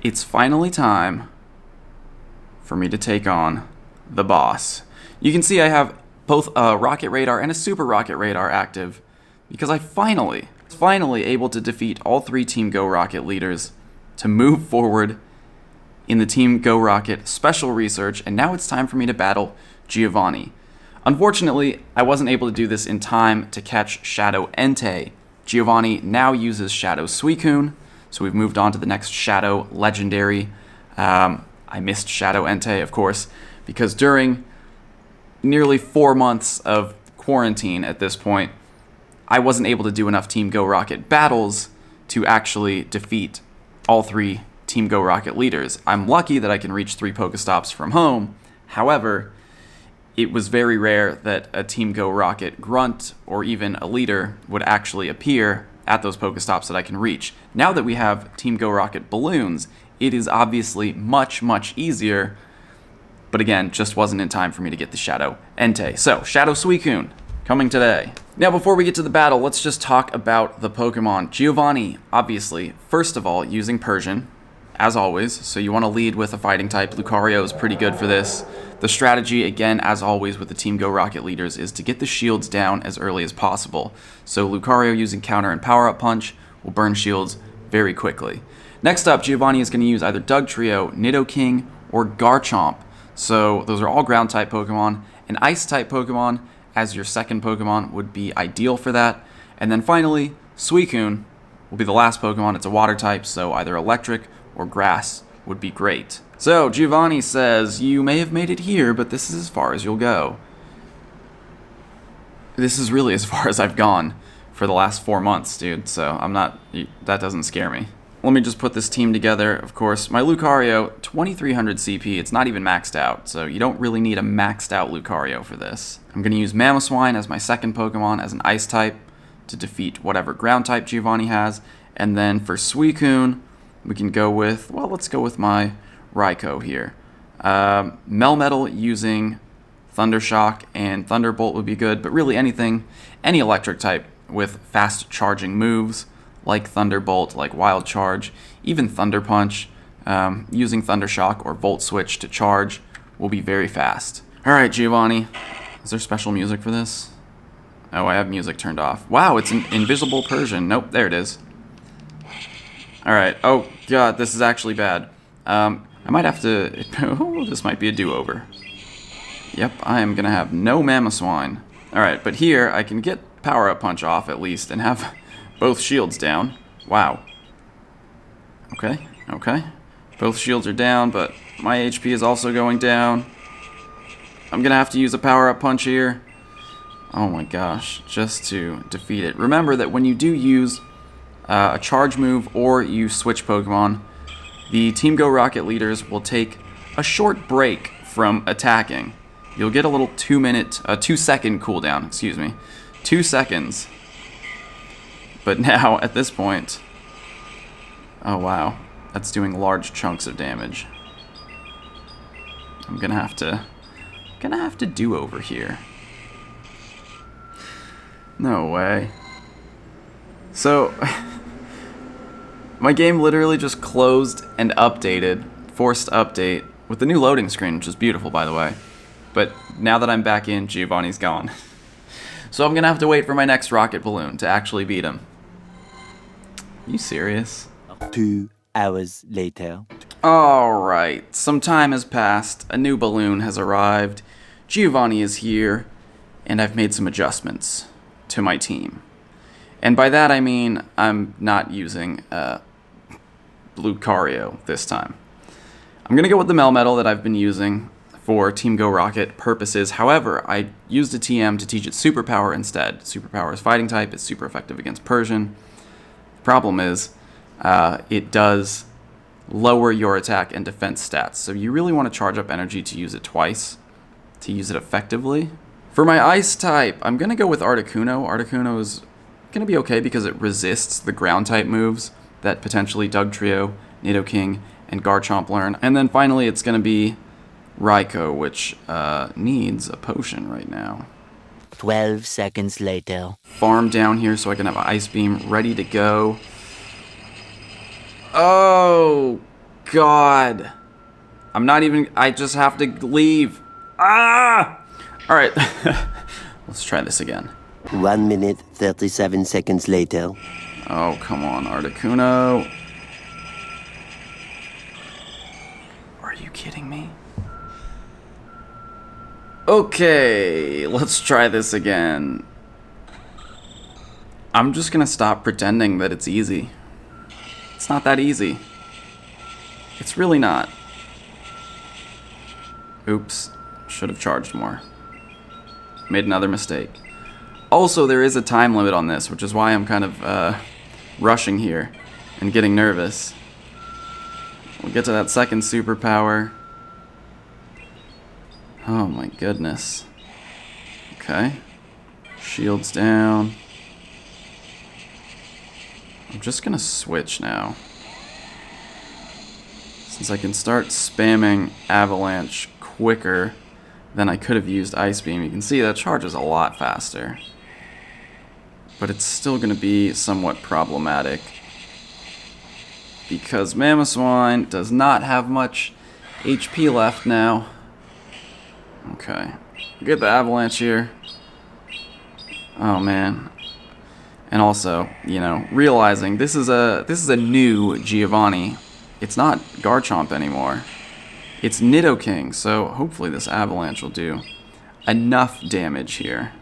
It's finally time for me to take on the boss. You can see I have both a rocket radar and a super rocket radar active because I finally able to defeat all 3 Team Go Rocket leaders to move forward in the Team Go Rocket special research, and now it's time for me to battle Giovanni. Unfortunately, I wasn't able to do this in time to catch Shadow Entei. Giovanni now uses Shadow Suicune, so we've moved on to the next Shadow Legendary. I missed Shadow Entei, of course, because during nearly 4 months of quarantine at this point, I wasn't able to do enough Team Go Rocket battles to actually defeat all 3 Team Go Rocket leaders. I'm lucky that I can reach 3 Pokestops from home. However, it was very rare that a Team Go Rocket grunt or even a leader would actually appear at those Pokestops that I can reach. Now that we have Team Go Rocket balloons, it is obviously much, much easier, but again, just wasn't in time for me to get the Shadow Entei. So, Shadow Suicune, coming today. Now, before we get to the battle, let's just talk about the Pokemon. Giovanni, obviously, first of all, using Persian, as always, so you want to lead with a fighting type. Lucario is pretty good for this. The strategy, again, as always with the Team Go Rocket leaders, is to get the shields down as early as possible. So Lucario using Counter and Power Up Punch will burn shields very quickly. Next up, Giovanni is going to use either Dugtrio, Nidoking, or Garchomp. So those are all ground-type Pokemon. An Ice-type Pokemon as your second Pokemon would be ideal for that. And then finally, Suicune will be the last Pokemon. It's a Water-type, so either Electric or Grass would be great. So, Giovanni says, you may have made it here, but this is as far as you'll go. This is really as far as I've gone for the last 4 months, dude, so that doesn't scare me. Let me just put this team together. Of course, my Lucario, 2300 CP, it's not even maxed out, so you don't really need a maxed out Lucario for this. I'm going to use Mamoswine as my second Pokemon as an Ice type to defeat whatever ground type Giovanni has, and then for Suicune, we can go with, well, let's go with my Raikou here. Melmetal using Thundershock and Thunderbolt would be good, but really any electric type with fast charging moves like Thunderbolt, like Wild Charge, even Thunder Punch, using Thundershock or Volt Switch to charge will be very fast. Alright, Giovanni. Is there special music for this? Oh, I have music turned off. Wow, it's an invisible Persian. Nope, there it is. Alright, oh god, this is actually bad. I might have to... Oh, this might be a do-over. Yep, I am going to have no Mamoswine. Alright, but here I can get Power Up Punch off at least and have both shields down. Wow. Okay. Both shields are down, but my HP is also going down. I'm going to have to use a Power Up Punch here. Oh my gosh, just to defeat it. Remember that when you do use a charge move or you switch Pokemon, the Team Go Rocket leaders will take a short break from attacking. You'll get a little 2-second cooldown, excuse me. 2 seconds. But now, at this point... Oh wow, that's doing large chunks of damage. I'm gonna have to do over here. No way. So... My game literally just closed and updated, forced update, with the new loading screen, which is beautiful, by the way. But now that I'm back in, Giovanni's gone. So I'm gonna have to wait for my next rocket balloon to actually beat him. Are you serious? 2 hours later. Alright, some time has passed, a new balloon has arrived, Giovanni is here, and I've made some adjustments to my team. And by that I mean I'm not using Lucario this time. I'm going to go with the Melmetal that I've been using for Team Go Rocket purposes. However, I used a TM to teach it Superpower instead. Superpower is fighting type, it's super effective against Persian. The problem is it does lower your attack and defense stats, so you really want to charge up energy to use it twice to use it effectively. For my Ice type, I'm going to go with Articuno. Articuno is going to be okay because it resists the ground type moves that potentially Dugtrio, Nidoking, and Garchomp learn. And then finally it's going to be Raikou, which needs a potion right now. 12 seconds later. Farm down here so I can have an Ice Beam ready to go. Oh, god. I'm not even... I just have to leave. Ah! Alright. Let's try this again. 1 minute, 37 seconds later. Oh, come on, Articuno. Are you kidding me? Okay, let's try this again. I'm just gonna stop pretending that it's easy. It's not that easy. It's really not. Oops, should have charged more. Made another mistake. Also, there is a time limit on this, which is why I'm kind of rushing here and getting nervous. We'll get to that second superpower. Oh my goodness. Okay. Shields down. I'm just gonna switch now. Since I can start spamming Avalanche quicker than I could have used Ice Beam, you can see that charges a lot faster. But it's still gonna be somewhat problematic, because Mamoswine does not have much HP left now. Okay, get the Avalanche here. Oh man. And also, you know, realizing this is a new Giovanni. It's not Garchomp anymore. It's Nidoking, so hopefully this Avalanche will do enough damage here.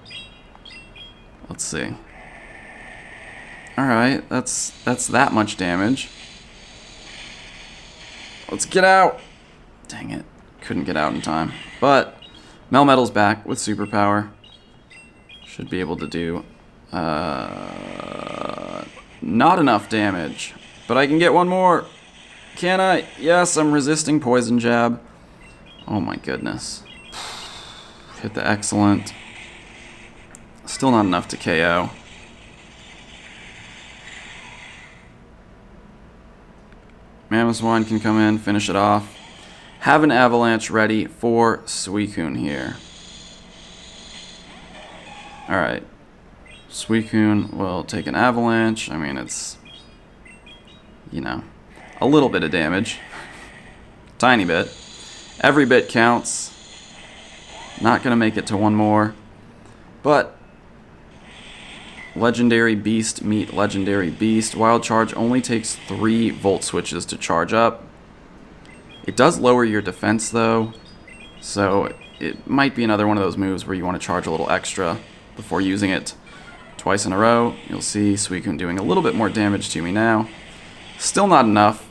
Let's see. Alright, that's that much damage. Let's get out! Dang it, couldn't get out in time. But Melmetal's back with superpower. Should be able to do not enough damage. But I can get one more. Can I? Yes, I'm resisting Poison Jab. Oh my goodness. Hit the excellent. Still not enough to KO. Mamoswine can come in, finish it off. Have an Avalanche ready for Suicune here. Alright. Suicune will take an Avalanche. I mean, it's, you know, a little bit of damage. Tiny bit. Every bit counts. Not gonna make it to one more. But Legendary Beast meet Legendary Beast. Wild Charge only takes 3 Volt Switches to charge up. It does lower your defense though, so it might be another one of those moves where you want to charge a little extra before using it twice in a row. You'll see Suicune doing a little bit more damage to me now. Still not enough.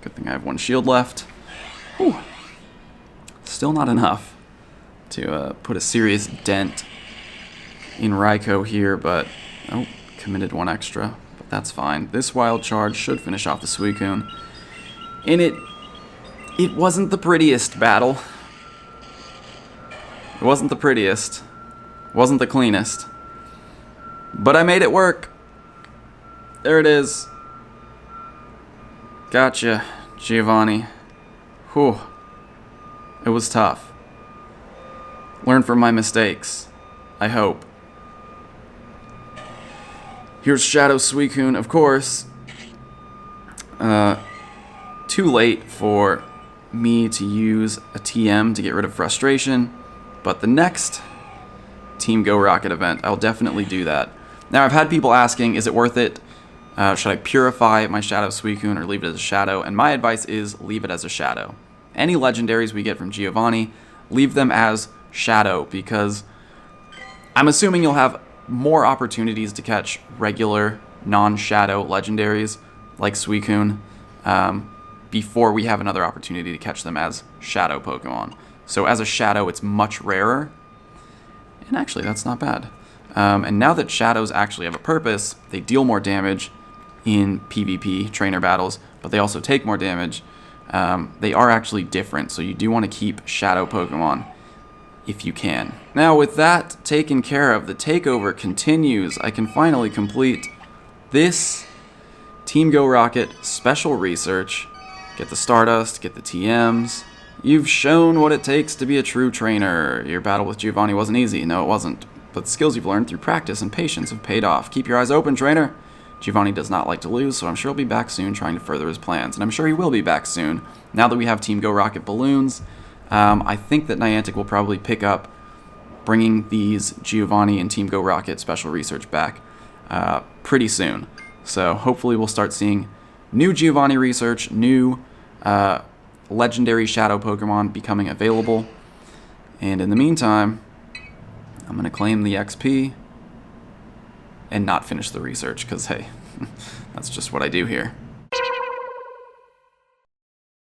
Good thing I have 1 shield left. Whew. Still not enough to put a serious dent in Raikou here, but oh, committed 1 extra, but that's fine. This Wild Charge should finish off the Suicune. And it wasn't the prettiest battle. It wasn't the prettiest. It wasn't the cleanest. But I made it work. There it is. Gotcha, Giovanni. Whew. It was tough. Learn from my mistakes, I hope. Here's Shadow Suicune, of course. Too late for me to use a TM to get rid of frustration, but the next Team Go Rocket event, I'll definitely do that. Now, I've had people asking, is it worth it? Should I purify my Shadow Suicune or leave it as a Shadow? And my advice is leave it as a Shadow. Any legendaries we get from Giovanni, leave them as Shadow, because I'm assuming you'll have more opportunities to catch regular non-Shadow legendaries like Suicune before we have another opportunity to catch them as Shadow Pokemon. So as a Shadow, it's much rarer. And actually, that's not bad. And now that Shadows actually have a purpose, they deal more damage in PvP trainer battles, but they also take more damage. They are actually different, so you do want to keep Shadow Pokemon if you can. Now, with that taken care of, the takeover continues. I can finally complete this Team Go Rocket special research. Get the Stardust, get the TMs. You've shown what it takes to be a true trainer. Your battle with Giovanni wasn't easy. No, it wasn't. But the skills you've learned through practice and patience have paid off. Keep your eyes open, trainer. Giovanni does not like to lose, so I'm sure he'll be back soon trying to further his plans. And I'm sure he will be back soon. Now that we have Team Go Rocket balloons, I think that Niantic will probably pick up bringing these Giovanni and Team Go Rocket special research back pretty soon. So hopefully we'll start seeing new Giovanni research, new legendary shadow Pokemon becoming available. And in the meantime, I'm going to claim the XP and not finish the research, because hey, that's just what I do here.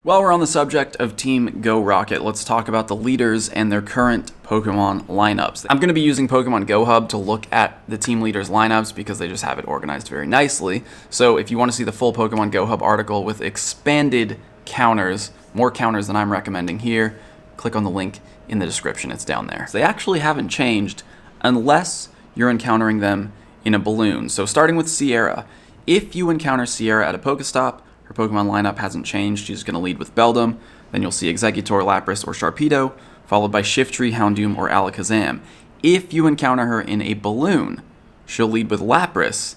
While we're on the subject of Team Go Rocket, let's talk about the leaders and their current Pokemon lineups. I'm going to be using Pokemon Go Hub to look at the team leaders lineups because they just have it organized very nicely. So if you want to see the full Pokemon Go Hub article with expanded counters, more counters than I'm recommending here, click on the link in the description. It's down there. So they actually haven't changed unless you're encountering them in a balloon. So starting with Sierra, if you encounter Sierra at a Pokestop, her Pokemon lineup hasn't changed. She's going to lead with Beldum, then you'll see Exeggutor, Lapras, or Sharpedo, followed by Shiftry, Houndoom, or Alakazam. If you encounter her in a balloon, she'll lead with Lapras,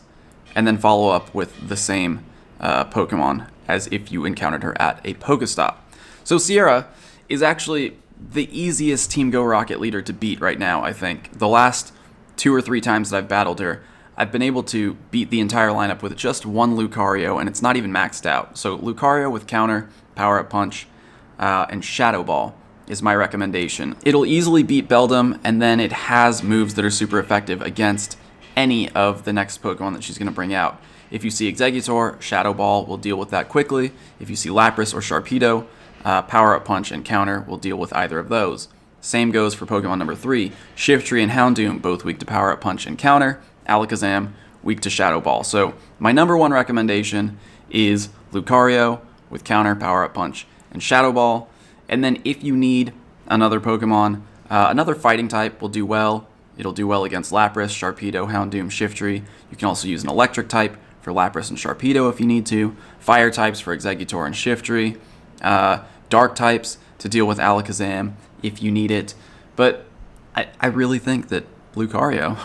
and then follow up with the same Pokemon as if you encountered her at a Pokestop. So Sierra is actually the easiest Team Go Rocket leader to beat right now, I think. The last 2 or 3 times that I've battled her, I've been able to beat the entire lineup with just one Lucario, and it's not even maxed out. So Lucario with Counter, Power Up Punch, and Shadow Ball is my recommendation. It'll easily beat Beldum, and then it has moves that are super effective against any of the next Pokemon that she's going to bring out. If you see Exeggutor, Shadow Ball will deal with that quickly. If you see Lapras or Sharpedo, Power Up Punch and Counter will deal with either of those. Same goes for Pokemon number 3. Shiftry and Houndoom, both weak to Power Up Punch and Counter. Alakazam, weak to Shadow Ball. So my number 1 recommendation is Lucario with Counter, Power Up Punch, and Shadow Ball. And then if you need another Pokemon, another fighting type will do well. It'll do well against Lapras, Sharpedo, Houndoom, Shiftry. You can also use an electric type for Lapras and Sharpedo if you need to. Fire types for Exeggutor and Shiftry. Dark types to deal with Alakazam if you need it. But I really think that Lucario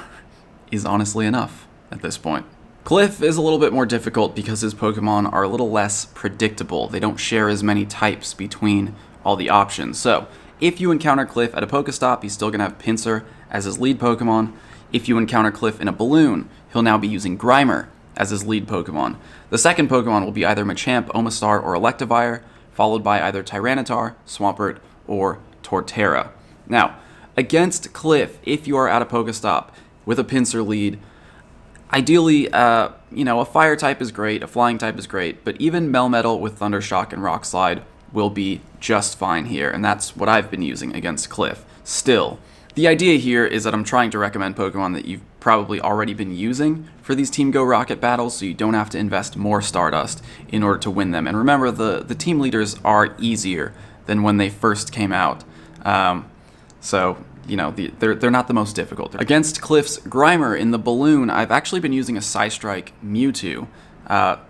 is honestly enough at this point. Cliff is a little bit more difficult because his Pokemon are a little less predictable. They don't share as many types between all the options. So if you encounter Cliff at a Pokestop, he's still going to have Pinsir as his lead Pokemon. If you encounter Cliff in a balloon, he'll now be using Grimer as his lead Pokemon. The second Pokemon will be either Machamp, Omastar, or Electivire, followed by either Tyranitar, Swampert, or Torterra. Now, against Cliff, if you are at a Pokestop with a Pinsir lead, ideally, a fire type is great, a flying type is great, but even Melmetal with Thundershock and Rock Slide will be just fine here, and that's what I've been using against Cliff. Still, the idea here is that I'm trying to recommend Pokemon that you've probably already been using for these Team Go Rocket battles, so you don't have to invest more Stardust in order to win them. And remember, the team leaders are easier than when they first came out. They're not the most difficult. Against Cliff's Grimer in the balloon, I've actually been using a Psystrike Mewtwo.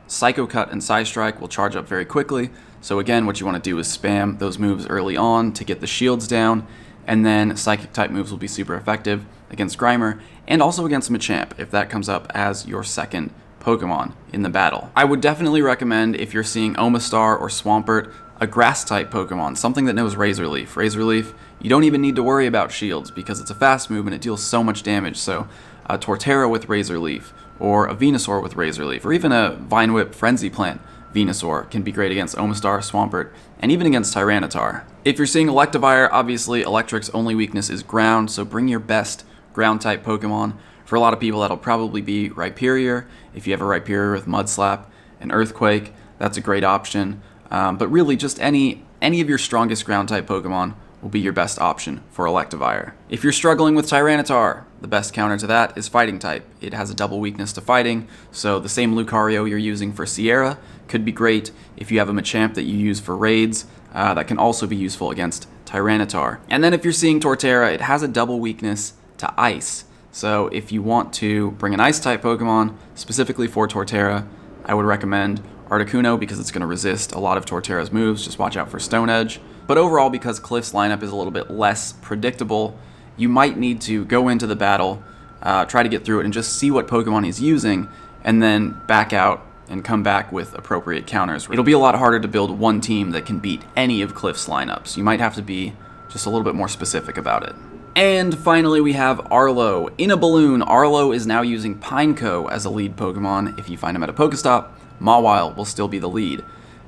Psycho Cut and Psystrike will charge up very quickly, so again, what you want to do is spam those moves early on to get the shields down, and then Psychic type moves will be super effective against Grimer, and also against Machamp, if that comes up as your second Pokemon in the battle. I would definitely recommend, if you're seeing Omastar or Swampert, a Grass-type Pokemon, something that knows Razor Leaf. Razor Leaf, you don't even need to worry about shields because it's a fast move and it deals so much damage. So a Torterra with Razor Leaf, or a Venusaur with Razor Leaf, or even a Vine Whip Frenzy Plant Venusaur can be great against Omastar, Swampert, and even against Tyranitar. If you're seeing Electivire, obviously Electric's only weakness is Ground, so bring your best Ground-type Pokemon. For a lot of people, that'll probably be Rhyperior. If you have a Rhyperior with Mud Slap and Earthquake, that's a great option. But really, just any of your strongest Ground-type Pokemon will be your best option for Electivire. If you're struggling with Tyranitar, the best counter to that is Fighting type. It has a double weakness to Fighting, so the same Lucario you're using for Sierra could be great if you have a Machamp that you use for raids. That can also be useful against Tyranitar. And then if you're seeing Torterra, it has a double weakness to Ice. So if you want to bring an Ice-type Pokemon specifically for Torterra, I would recommend Articuno because it's going to resist a lot of Torterra's moves. Just watch out for Stone Edge. But overall, because Cliff's lineup is a little bit less predictable, you might need to go into the battle, try to get through it, and just see what Pokemon he's using, and then back out and come back with appropriate counters. It'll be a lot harder to build one team that can beat any of Cliff's lineups. You might have to be just a little bit more specific about it. And finally, we have Arlo. In a balloon, Arlo is now using Pineco as a lead Pokemon. If you find him at a Pokestop, Mawile will still be the lead.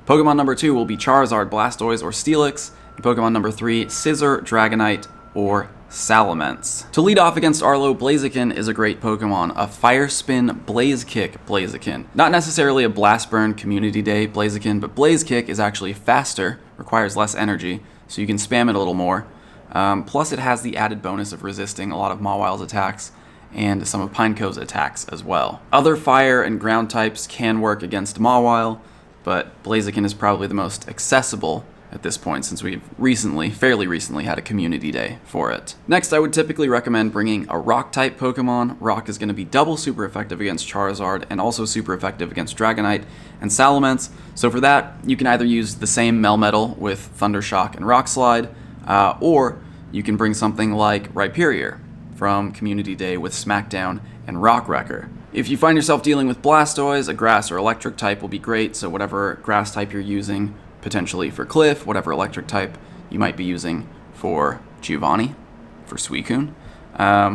Pokemon number 2 will be Charizard, Blastoise, or Steelix. And Pokemon number 3, Scizor, Dragonite, or Salamence. To lead off against Arlo, Blaziken is a great Pokemon, a Fire Spin Blaze Kick Blaziken. Not necessarily a Blast Burn Community Day Blaziken, but Blaze Kick is actually faster, requires less energy, so you can spam it a little more. Plus it has the added bonus of resisting a lot of Mawile's attacks and some of Pineco's attacks as well. Other fire and ground types can work against Mawile, but Blaziken is probably the most accessible at this point, since we've fairly recently had a community day for it. Next, I would typically recommend bringing a Rock-type Pokemon. Rock is going to be double super effective against Charizard, and also super effective against Dragonite and Salamence. So for that, you can either use the same Melmetal with Thunder Shock and Rock Slide, or you can bring something like Rhyperior from Community Day with Smackdown and Rock Wrecker. If you find yourself dealing with Blastoise, a Grass or Electric type will be great, so whatever Grass type you're using, potentially for Cliff, whatever electric type you might be using for Giovanni, for Suicune.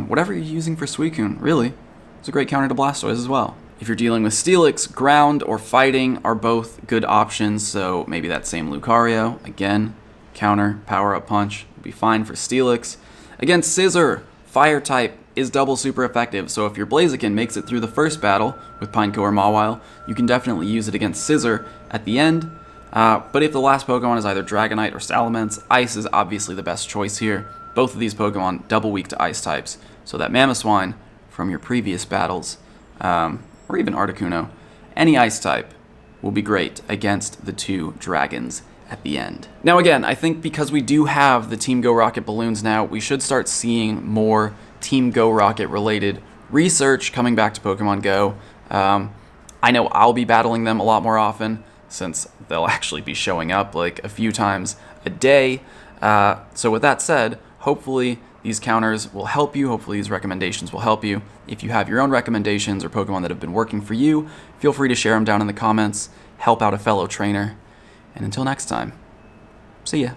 Whatever you're using for Suicune, really, it's a great counter to Blastoise as well. If you're dealing with Steelix, ground or fighting are both good options, so maybe that same Lucario, again, counter, power-up punch, will be fine for Steelix. Against Scizor, fire type is double super effective, so if your Blaziken makes it through the first battle with Pineco or Mawile, you can definitely use it against Scizor at the end. But if the last Pokemon is either Dragonite or Salamence, Ice is obviously the best choice here. Both of these Pokemon double weak to Ice types, so that Mamoswine from your previous battles, or even Articuno, any Ice type will be great against the two dragons at the end. Now again, I think because we do have the Team Go Rocket balloons now, we should start seeing more Team Go Rocket related research coming back to Pokemon Go. I know I'll be battling them a lot more often, since they'll actually be showing up like a few times a day. So with that said, hopefully these counters will help you, hopefully these recommendations will help you. If you have your own recommendations or Pokemon that have been working for you, feel free to share them down in the comments, help out a fellow trainer, and until next time, see ya.